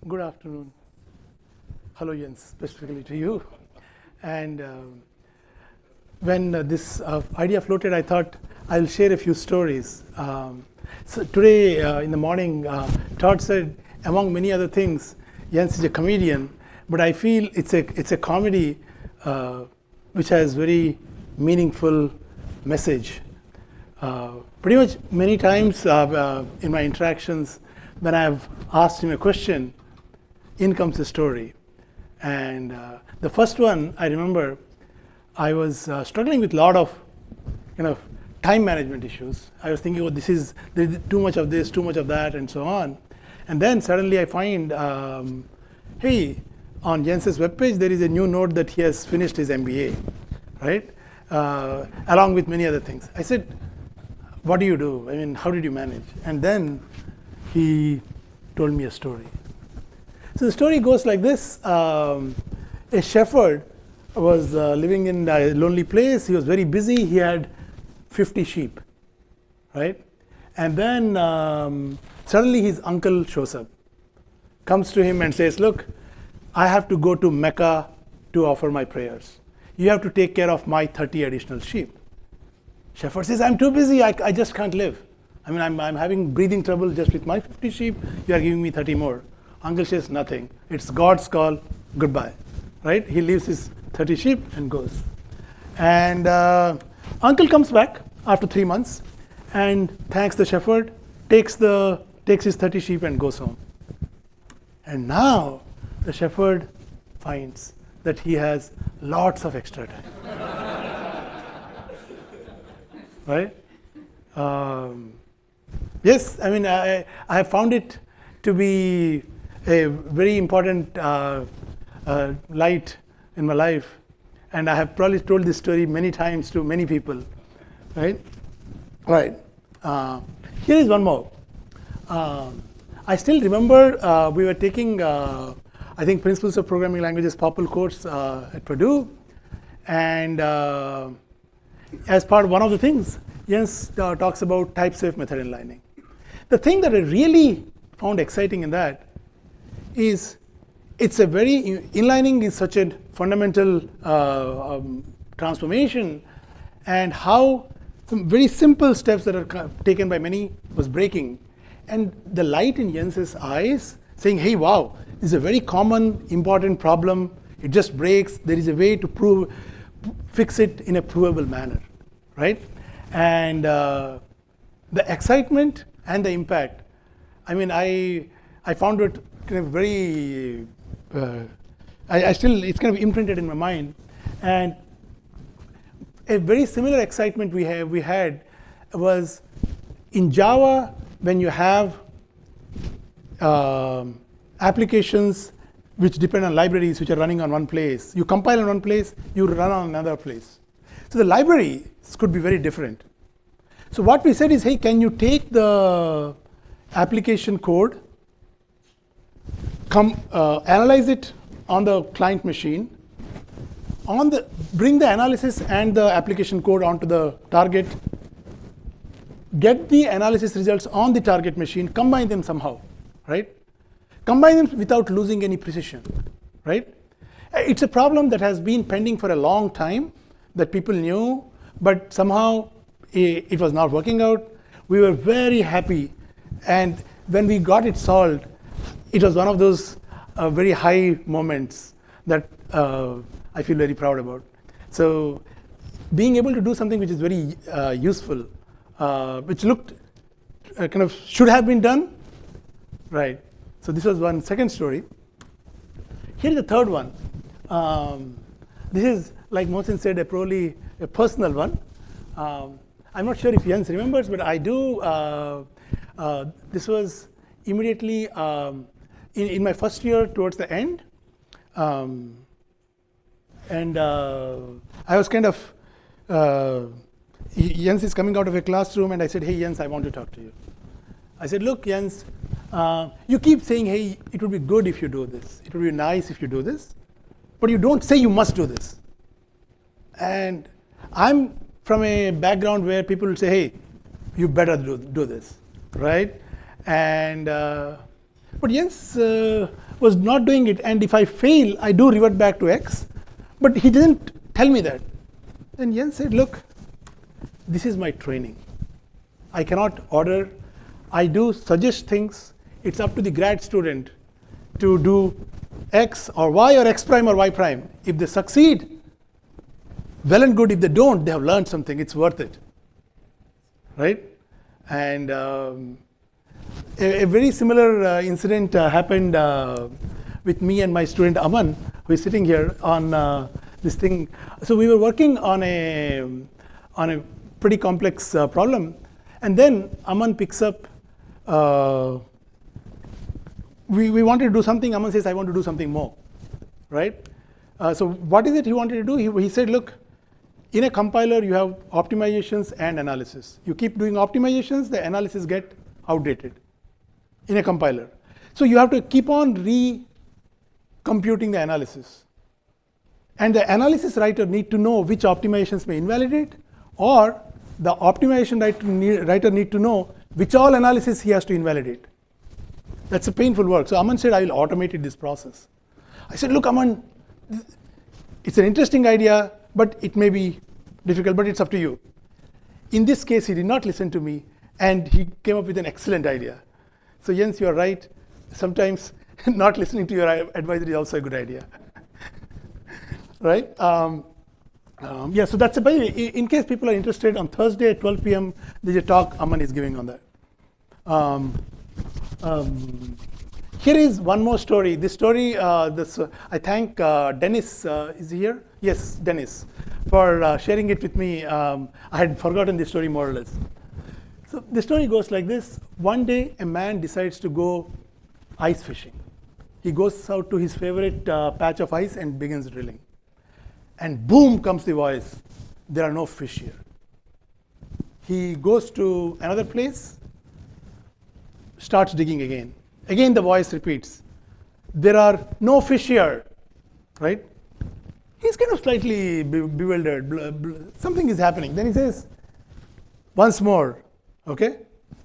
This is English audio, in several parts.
Good afternoon. Hello, Jens, specifically to you. And when this idea floated, I thought I'll share a few stories. So today in the morning, Todd said, among many other things, Jens is a comedian, but I feel it's a comedy which has very meaningful message. Pretty much many times in my interactions, when I've asked him a question, in comes a story. And the first one, I remember, I was struggling with a lot of time management issues. I was thinking, oh, there's too much of this, too much of that, and so on. And then suddenly I find, hey, on Jens's webpage, there is a new note that he has finished his MBA, right? Along with many other things. I said, what do you do? I mean, how did you manage? And then he told me a story. So the story goes like this. A shepherd was living in a lonely place. He was very busy. He had 50 sheep, right? And then suddenly his uncle shows up, comes to him and says, look, I have to go to Mecca to offer my prayers. You have to take care of my 30 additional sheep. Shepherd says, I'm too busy. I just can't live. I mean, I'm having breathing trouble just with my 50 sheep. You are giving me 30 more. Uncle says nothing. It's God's call. Goodbye. Right? He leaves his 30 sheep and goes. And uncle comes back after 3 months and thanks the shepherd, takes his 30 sheep and goes home. And now the shepherd finds that he has lots of extra time. Right? Yes, I mean, I have found it to be a very important light in my life. And I have probably told this story many times to many people, right? Right. Here is one more. I still remember we were taking, I think, Principles of Programming Languages Popul course at Purdue. And as part of one of the things, Jens talks about type-safe method inlining. The thing that I really found exciting in that is it's a very, inlining is such a fundamental transformation, and how some very simple steps that are taken by many was breaking. And the light in Jens's eyes saying, hey, wow, this is a very common, important problem. It just breaks. There is a way to fix it in a provable manner, right? And the excitement and the impact. I mean, I found it kind of very, it's kind of imprinted in my mind. And a very similar excitement we had was in Java, when you have applications which depend on libraries which are running on one place. You compile on one place, you run on another place. So the libraries could be very different. So what we said is, hey, can you take the application code, analyze it on the client machine, bring the analysis and the application code onto the target, get the analysis results on the target machine, combine them somehow, right? Combine them without losing any precision, right? It's a problem that has been pending for a long time that people knew, but somehow it was not working out. We were very happy, and when we got it solved, it was one of those very high moments that I feel very proud about. So being able to do something which is very useful, which looked kind of should have been done, right? So this was one second story. Here is the third one. This is, like Mohsen said, probably a personal one. I'm not sure if Jens remembers, but I do. This was immediately in my first year towards the end. And I was kind of, Jens is coming out of a classroom, and I said, hey, Jens, I want to talk to you. I said, look, Jens, you keep saying, hey, it would be good if you do this. It would be nice if you do this. But you don't say you must do this. And I'm from a background where people will say, hey, you better do this, right? And But Jens was not doing it, and if I fail, I do revert back to X. But he didn't tell me that. Then Jens said, look, this is my training. I cannot order. I do suggest things. It's up to the grad student to do X or Y or X prime or Y prime. If they succeed, well and good. If they don't, they have learned something. It's worth it. Right? And a very similar incident happened with me and my student Aman, who is sitting here on this thing. So we were working on a pretty complex problem, and then Aman picks up. We wanted to do something. Aman says, "I want to do something more," right? So what is it he wanted to do? He said, "Look, in a compiler, you have optimizations and analysis. You keep doing optimizations, the analysis get outdated in a compiler. So you have to keep on re-computing the analysis. And the analysis writer need to know which optimizations may invalidate, or the optimization writer need to know which all analysis he has to invalidate. That's a painful work. So Aman said, I will automate this process. I said, look, Aman, it's an interesting idea, but it may be difficult, but it's up to you. In this case, he did not listen to me, and he came up with an excellent idea. So Jens, you are right. Sometimes not listening to your advisor is also a good idea. Right? Yeah, so that's by the way, in case people are interested, on Thursday at 12 p.m., there's a talk Aman is giving on that. Here is one more story. This story, I thank Dennis, is he here? Yes, Dennis, for sharing it with me. I had forgotten this story more or less. So the story goes like this. One day, a man decides to go ice fishing. He goes out to his favorite patch of ice and begins drilling. And boom comes the voice, there are no fish here. He goes to another place, starts digging again. Again the voice repeats, there are no fish here, right? He's kind of slightly bewildered, something is happening. Then he says, once more, okay?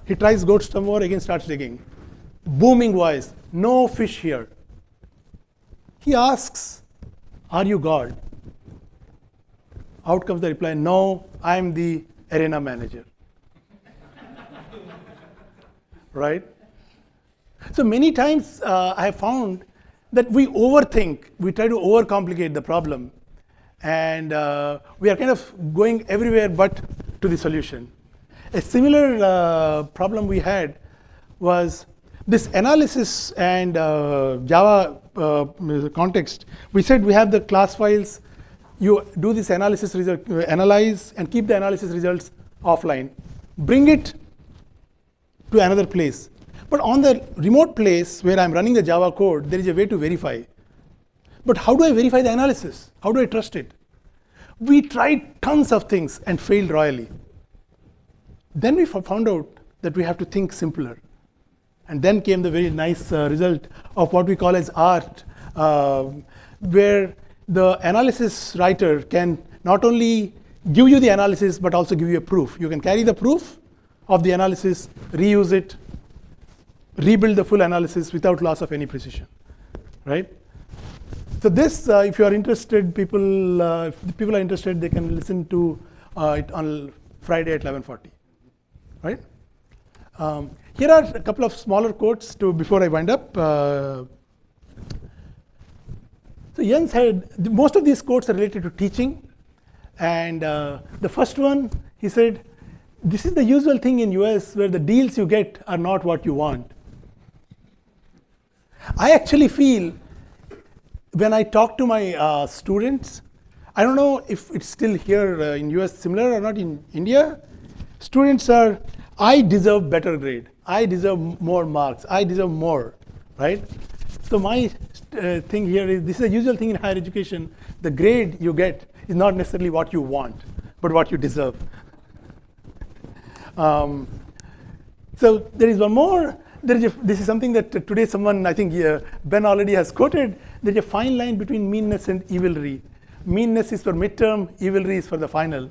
He tries, goes some more, again starts digging. Booming voice, no fish here. He asks, are you God? Out comes the reply, no, I am the arena manager. Right? So many times I have found that we overthink, we try to overcomplicate the problem, and we are kind of going everywhere but to the solution. A similar problem we had was this analysis and Java context. We said we have the class files. You do this analysis result, analyze and keep the analysis results offline. Bring it to another place. But on the remote place where I'm running the Java code, there is a way to verify. But how do I verify the analysis? How do I trust it? We tried tons of things and failed royally. Then we found out that we have to think simpler. And then came the very nice result of what we call as ART, where the analysis writer can not only give you the analysis, but also give you a proof. You can carry the proof of the analysis, reuse it, rebuild the full analysis without loss of any precision, right? So this, if you are interested, if people are interested, they can listen to it on Friday at 11:40, right? Here are a couple of smaller quotes before I wind up. So Jens had, most of these quotes are related to teaching. And the first one, he said, this is the usual thing in US where the deals you get are not what you want. I actually feel when I talk to my students, I don't know if it's still here in US similar or not in India. Students are, I deserve better grade. I deserve more marks. I deserve more, right? So my thing here is, this is a usual thing in higher education. The grade you get is not necessarily what you want, but what you deserve. So there is one more. This is something that today someone, I think Ben already has quoted. There's a fine line between meanness and evilry. Meanness is for midterm, evilry is for the final.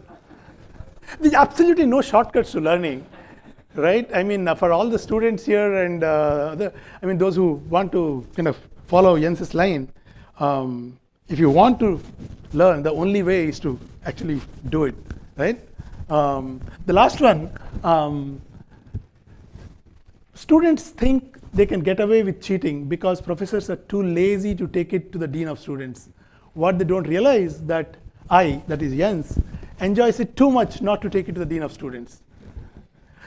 There's absolutely no shortcuts to learning. right? I mean, for all the students here and I mean, those who want to kind of follow Jens's line, if you want to learn, the only way is to actually do it, right? The last one, students think they can get away with cheating because professors are too lazy to take it to the dean of students. What they don't realize that that is Jens, enjoys it too much not to take it to the dean of students.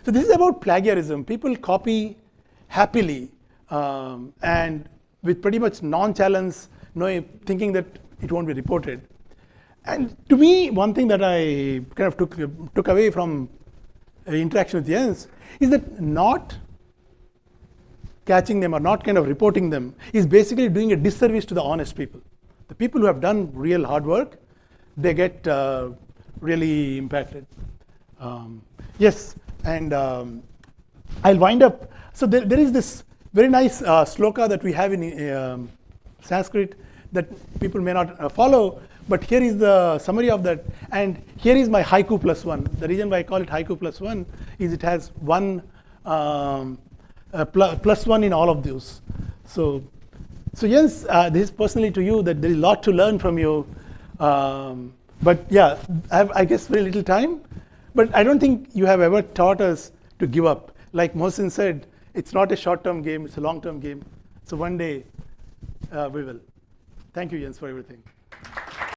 So this is about plagiarism. People copy happily and with pretty much nonchalance, thinking that it won't be reported. And to me, one thing that I kind of took away from interaction with Jens is that not catching them or not kind of reporting them is basically doing a disservice to the honest people. The people who have done real hard work, they get really impacted. Yes, and I'll wind up. So there is this very nice sloka that we have in Sanskrit that people may not follow, but here is the summary of that, and here is my haiku plus one. The reason why I call it haiku plus one is it has one plus one in all of those. So Jens, this is personally to you that there is a lot to learn from you. But yeah, I have, I guess, very little time. But I don't think you have ever taught us to give up. Like Mohsin said, it's not a short-term game, it's a long-term game. So one day we will. Thank you, Jens, for everything.